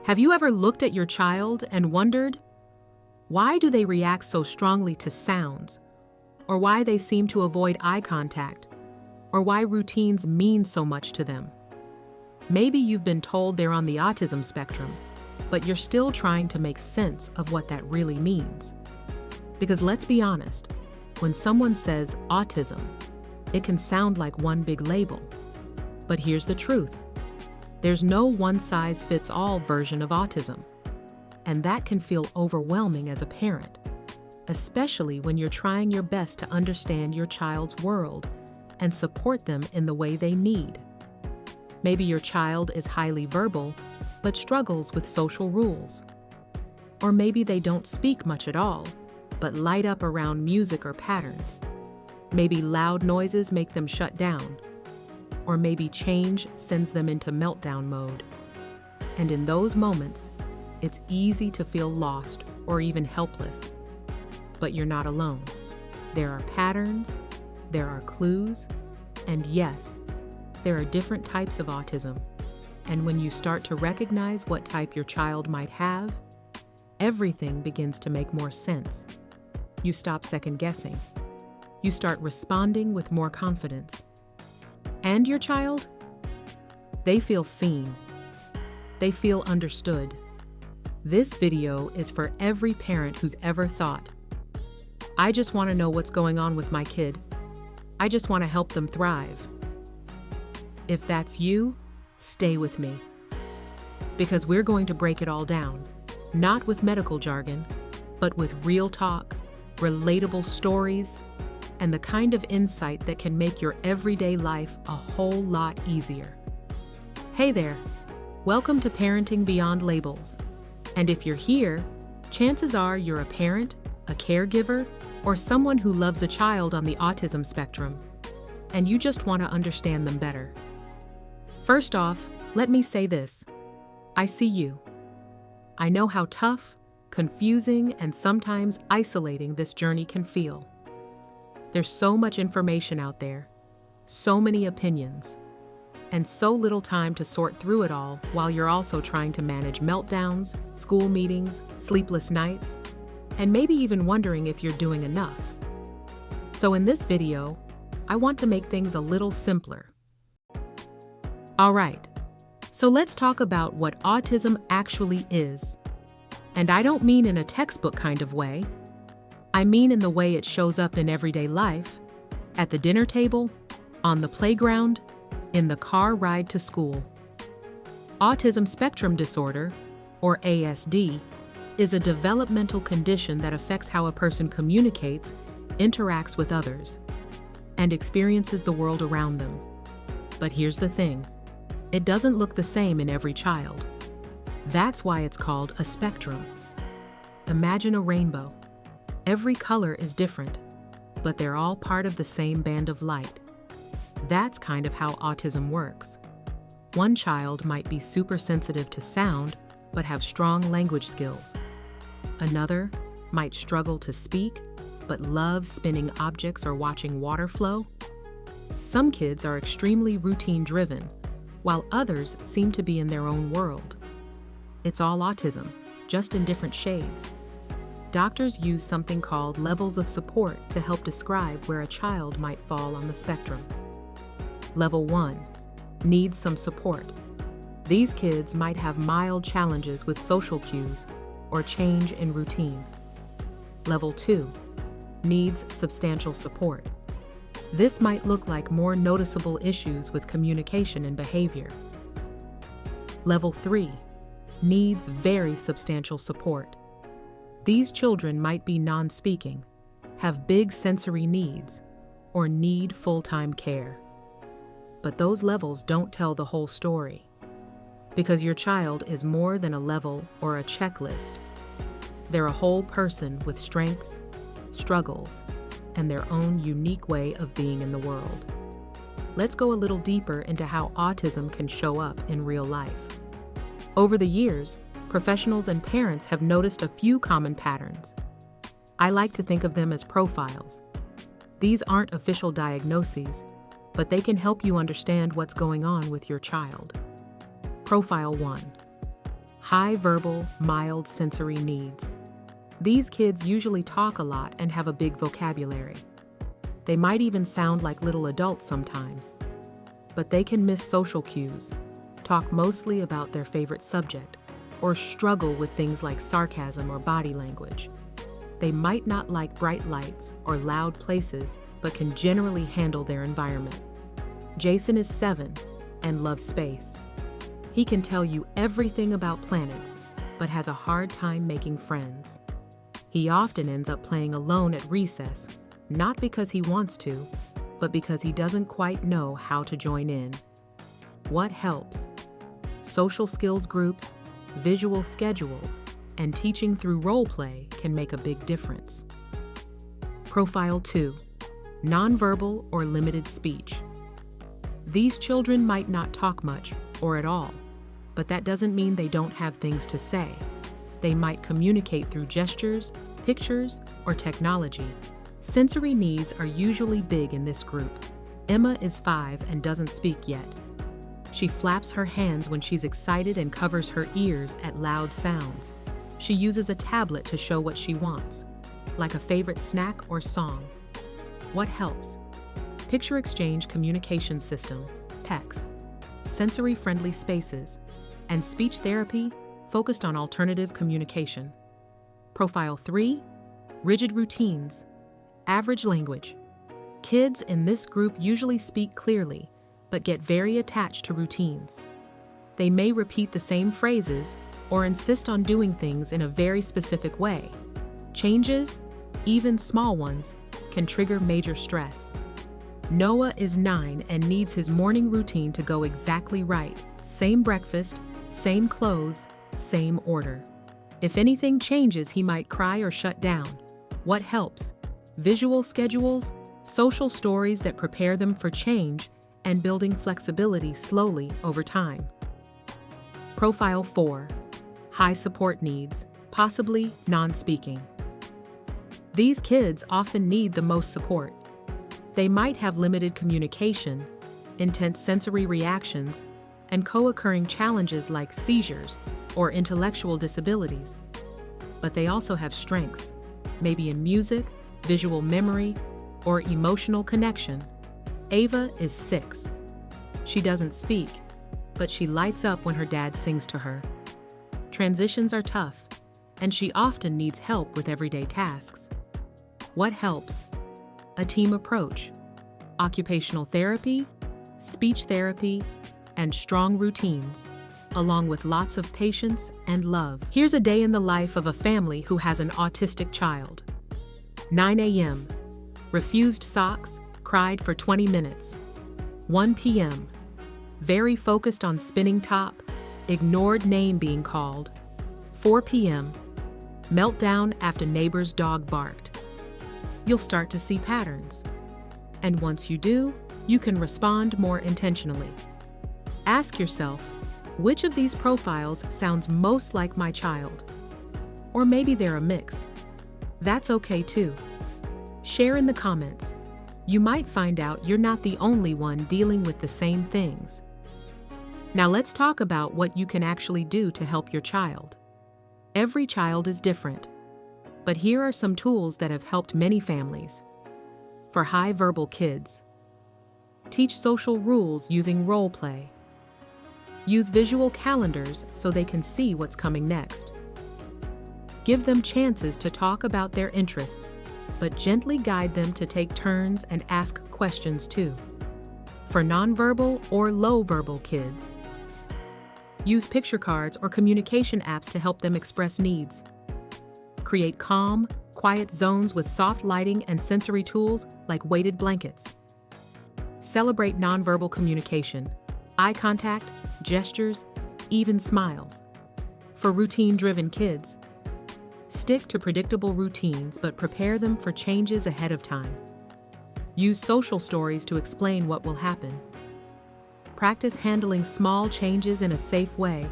Have you ever looked at your child and wondered, why do they react so strongly to sounds? Or why they seem to avoid eye contact? Or why routines mean so much to them? Maybe you've been told they're on the autism spectrum, but you're still trying to make sense of what that really means. Because let's be honest, when someone says autism, it can sound like one big label. But here's the truth. There's no one-size-fits-all version of autism. And that can feel overwhelming as a parent, especially when you're trying your best to understand your child's world and support them in the way they need. Maybe your child is highly verbal, but struggles with social rules. Or maybe they don't speak much at all, but light up around music or patterns. Maybe loud noises make them shut down. Or maybe change sends them into meltdown mode. And in those moments, it's easy to feel lost or even helpless. But you're not alone. There are patterns, there are clues, and yes, there are different types of autism. And when you start to recognize what type your child might have, everything begins to make more sense. You stop second-guessing. You start responding with more confidence. And your child? They feel seen. They feel understood. This video is for every parent who's ever thought, I just want to know what's going on with my kid. I just want to help them thrive. If that's you, stay with me. Because we're going to break it all down, not with medical jargon, but with real talk, relatable stories, and the kind of insight that can make your everyday life a whole lot easier. Hey there, welcome to Parenting Beyond Labels. And if you're here, chances are you're a parent, a caregiver, or someone who loves a child on the autism spectrum, and you just want to understand them better. First off, let me say this. I see you. I know how tough, confusing, and sometimes isolating this journey can feel. There's so much information out there, so many opinions, and so little time to sort through it all while you're also trying to manage meltdowns, school meetings, sleepless nights, and maybe even wondering if you're doing enough. So in this video, I want to make things a little simpler. All right, so let's talk about what autism actually is. And I don't mean in a textbook kind of way. I mean in the way it shows up in everyday life, at the dinner table, on the playground, in the car ride to school. Autism spectrum disorder, or ASD, is a developmental condition that affects how a person communicates, interacts with others, and experiences the world around them. But here's the thing. It doesn't look the same in every child. That's why it's called a spectrum. Imagine a rainbow. Every color is different, but they're all part of the same band of light. That's kind of how autism works. One child might be super sensitive to sound, but have strong language skills. Another might struggle to speak, but love spinning objects or watching water flow. Some kids are extremely routine-driven, while others seem to be in their own world. It's all autism, just in different shades. Doctors use something called levels of support to help describe where a child might fall on the spectrum. Level 1, needs some support. These kids might have mild challenges with social cues or change in routine. Level 2, needs substantial support. This might look like more noticeable issues with communication and behavior. Level 3, needs very substantial support. These children might be non-speaking, have big sensory needs, or need full-time care. But those levels don't tell the whole story, because your child is more than a level or a checklist. They're a whole person with strengths, struggles, and their own unique way of being in the world. Let's go a little deeper into how autism can show up in real life. Over the years, professionals and parents have noticed a few common patterns. I like to think of them as profiles. These aren't official diagnoses, but they can help you understand what's going on with your child. Profile 1. High verbal, mild sensory needs. These kids usually talk a lot and have a big vocabulary. They might even sound like little adults sometimes. But they can miss social cues, talk mostly about their favorite subject, or struggle with things like sarcasm or body language. They might not like bright lights or loud places, but can generally handle their environment. Jason is 7 and loves space. He can tell you everything about planets, but has a hard time making friends. He often ends up playing alone at recess, not because he wants to, but because he doesn't quite know how to join in. What helps? Social skills groups, visual schedules, and teaching through role play can make a big difference. Profile 2. Nonverbal or limited speech. These children might not talk much or at all, but that doesn't mean they don't have things to say. They might communicate through gestures, pictures, or technology. Sensory needs are usually big in this group. Emma is 5 and doesn't speak yet. She flaps her hands when she's excited and covers her ears at loud sounds. She uses a tablet to show what she wants, like a favorite snack or song. What helps? Picture Exchange Communication System, PECS, sensory-friendly spaces, and speech therapy focused on alternative communication. Profile 3, rigid routines, average language. Kids in this group usually speak clearly, but get very attached to routines. They may repeat the same phrases or insist on doing things in a very specific way. Changes, even small ones, can trigger major stress. Noah is 9 and needs his morning routine to go exactly right. Same breakfast, same clothes, same order. If anything changes, he might cry or shut down. What helps? Visual schedules, social stories that prepare them for change, and building flexibility slowly over time. Profile 4. High support needs, possibly non-speaking. These kids often need the most support. They might have limited communication, intense sensory reactions, and co-occurring challenges like seizures or intellectual disabilities. But they also have strengths, maybe in music, visual memory, or emotional connection. Ava is 6. She doesn't speak, but she lights up when her dad sings to her. Transitions are tough, and she often needs help with everyday tasks. What helps? A team approach, occupational therapy, speech therapy, and strong routines, along with lots of patience and love. Here's a day in the life of a family who has an autistic child. 9 a.m. Refused socks, cried for 20 minutes. 1 p.m. Very focused on spinning top, ignored name being called. 4 p.m. Meltdown after neighbor's dog barked. You'll start to see patterns. And once you do, you can respond more intentionally. Ask yourself, which of these profiles sounds most like my child? Or maybe they're a mix. That's okay too. Share in the comments. You might find out you're not the only one dealing with the same things. Now let's talk about what you can actually do to help your child. Every child is different, but here are some tools that have helped many families. For high verbal kids, teach social rules using role play. Use visual calendars so they can see what's coming next. Give them chances to talk about their interests, but gently guide them to take turns and ask questions too. For nonverbal or low verbal kids, use picture cards or communication apps to help them express needs. Create calm, quiet zones with soft lighting and sensory tools like weighted blankets. Celebrate nonverbal communication, eye contact, gestures, even smiles. For routine-driven kids, stick to predictable routines but prepare them for changes ahead of time. Use social stories to explain what will happen. Practice handling small changes in a safe way,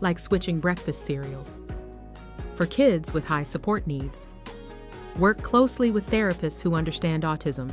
like switching breakfast cereals. For kids with high support needs, work closely with therapists who understand autism.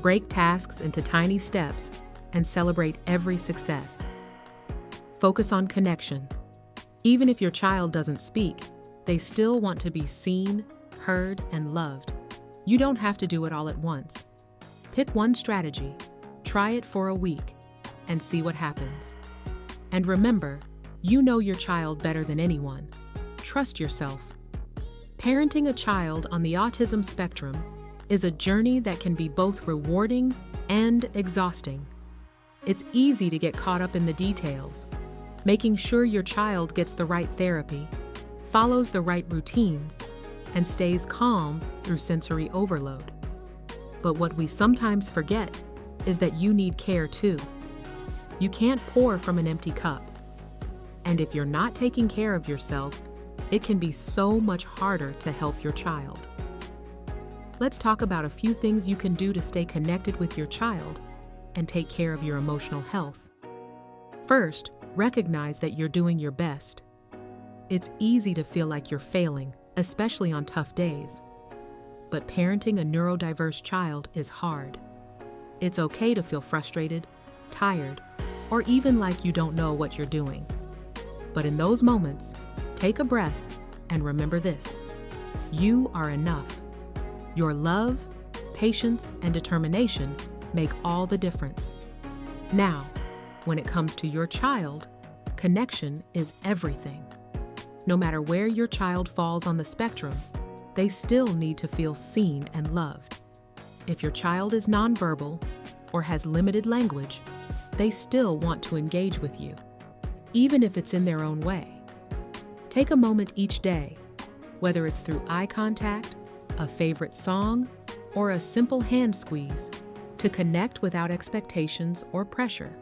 Break tasks into tiny steps and celebrate every success. Focus on connection. Even if your child doesn't speak, they still want to be seen, heard, and loved. You don't have to do it all at once. Pick one strategy, try it for a week, and see what happens. And remember, you know your child better than anyone. Trust yourself. Parenting a child on the autism spectrum is a journey that can be both rewarding and exhausting. It's easy to get caught up in the details, making sure your child gets the right therapy, follows the right routines, and stays calm through sensory overload. But what we sometimes forget is that you need care too. You can't pour from an empty cup. And if you're not taking care of yourself, it can be so much harder to help your child. Let's talk about a few things you can do to stay connected with your child and take care of your emotional health. First, recognize that you're doing your best. It's easy to feel like you're failing, especially on tough days. But parenting a neurodiverse child is hard. It's okay to feel frustrated, tired, or even like you don't know what you're doing. But in those moments, take a breath and remember this: you are enough. Your love, patience, and determination make all the difference. Now, when it comes to your child, connection is everything. No matter where your child falls on the spectrum, they still need to feel seen and loved. If your child is nonverbal or has limited language, they still want to engage with you, even if it's in their own way. Take a moment each day, whether it's through eye contact, a favorite song, or a simple hand squeeze, to connect without expectations or pressure.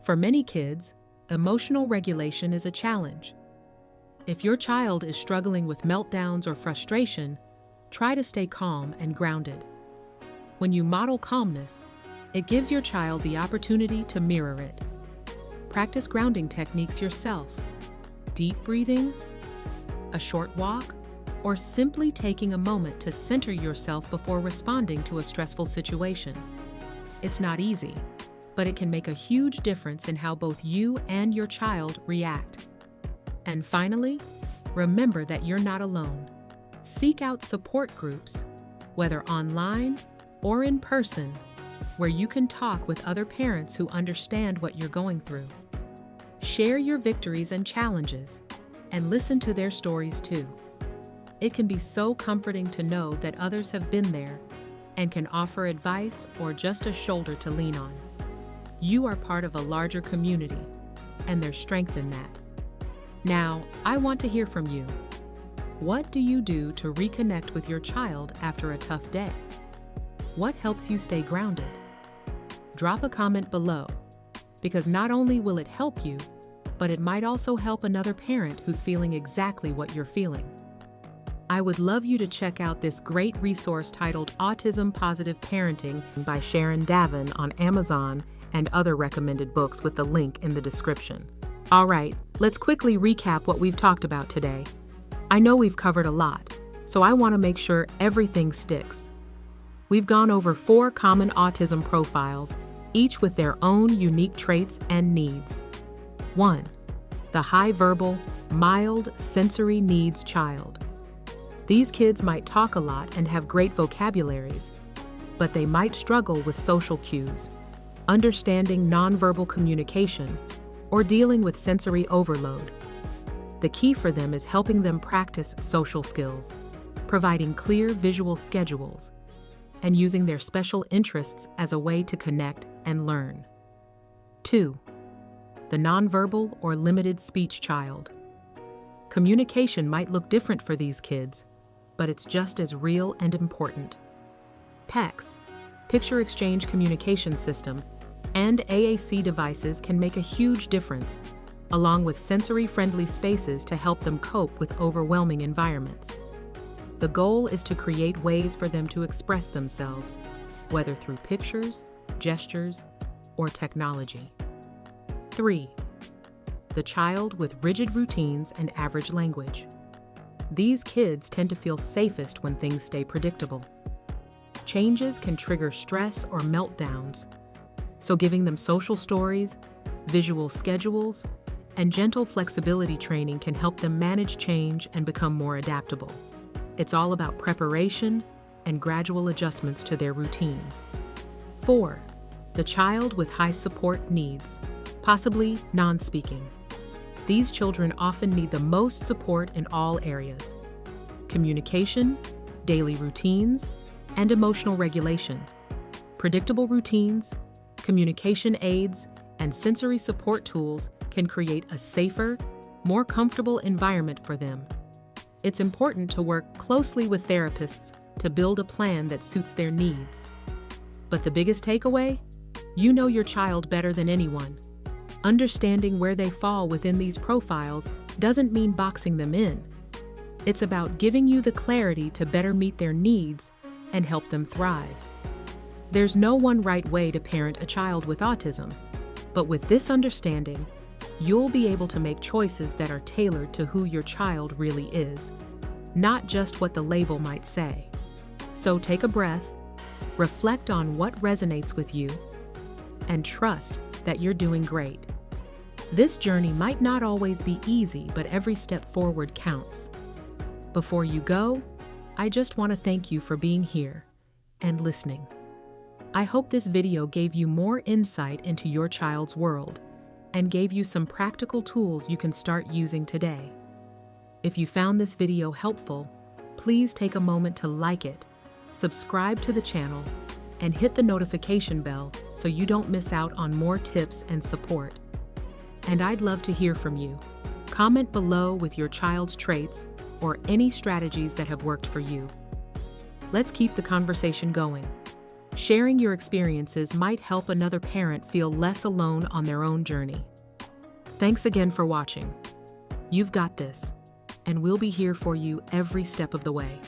For many kids, emotional regulation is a challenge. If your child is struggling with meltdowns or frustration, try to stay calm and grounded. When you model calmness, it gives your child the opportunity to mirror it. Practice grounding techniques yourself. Deep breathing, a short walk, or simply taking a moment to center yourself before responding to a stressful situation. It's not easy, but it can make a huge difference in how both you and your child react. And finally, remember that you're not alone. Seek out support groups, whether online or in person, where you can talk with other parents who understand what you're going through. Share your victories and challenges, and listen to their stories too. It can be so comforting to know that others have been there and can offer advice or just a shoulder to lean on. You are part of a larger community, and there's strength in that. Now, I want to hear from you. What do you do to reconnect with your child after a tough day? What helps you stay grounded? Drop a comment below, because not only will it help you, but it might also help another parent who's feeling exactly what you're feeling. I would love you to check out this great resource titled Autism Positive Parenting by Sharon Davin on Amazon and other recommended books with the link in the description. All right, let's quickly recap what we've talked about today. I know we've covered a lot, so I want to make sure everything sticks. We've gone over 4 common autism profiles, each with their own unique traits and needs. 1. The high verbal, mild sensory needs child. These kids might talk a lot and have great vocabularies, but they might struggle with social cues, understanding nonverbal communication, or dealing with sensory overload. The key for them is helping them practice social skills, providing clear visual schedules, and using their special interests as a way to connect and learn. 2. The nonverbal or limited speech child. Communication might look different for these kids, but it's just as real and important. PECS, Picture Exchange Communication System, and AAC devices can make a huge difference, along with sensory-friendly spaces to help them cope with overwhelming environments. The goal is to create ways for them to express themselves, whether through pictures, gestures, or technology. 3. The child with rigid routines and average language. These kids tend to feel safest when things stay predictable. Changes can trigger stress or meltdowns, so giving them social stories, visual schedules, and gentle flexibility training can help them manage change and become more adaptable. It's all about preparation and gradual adjustments to their routines. 4. The child with high support needs, possibly non-speaking. These children often need the most support in all areas: communication, daily routines, and emotional regulation. Predictable routines, communication aids, and sensory support tools can create a safer, more comfortable environment for them. It's important to work closely with therapists to build a plan that suits their needs. But the biggest takeaway? You know your child better than anyone. Understanding where they fall within these profiles doesn't mean boxing them in. It's about giving you the clarity to better meet their needs and help them thrive. There's no one right way to parent a child with autism, but with this understanding, you'll be able to make choices that are tailored to who your child really is, not just what the label might say. So take a breath, reflect on what resonates with you, and trust that you're doing great. This journey might not always be easy, but every step forward counts. Before you go, I just want to thank you for being here and listening. I hope this video gave you more insight into your child's world and gave you some practical tools you can start using today. If you found this video helpful, please take a moment to like it, subscribe to the channel, and hit the notification bell so you don't miss out on more tips and support. And I'd love to hear from you. Comment below with your child's traits or any strategies that have worked for you. Let's keep the conversation going. Sharing your experiences might help another parent feel less alone on their own journey. Thanks again for watching. You've got this, and we'll be here for you every step of the way.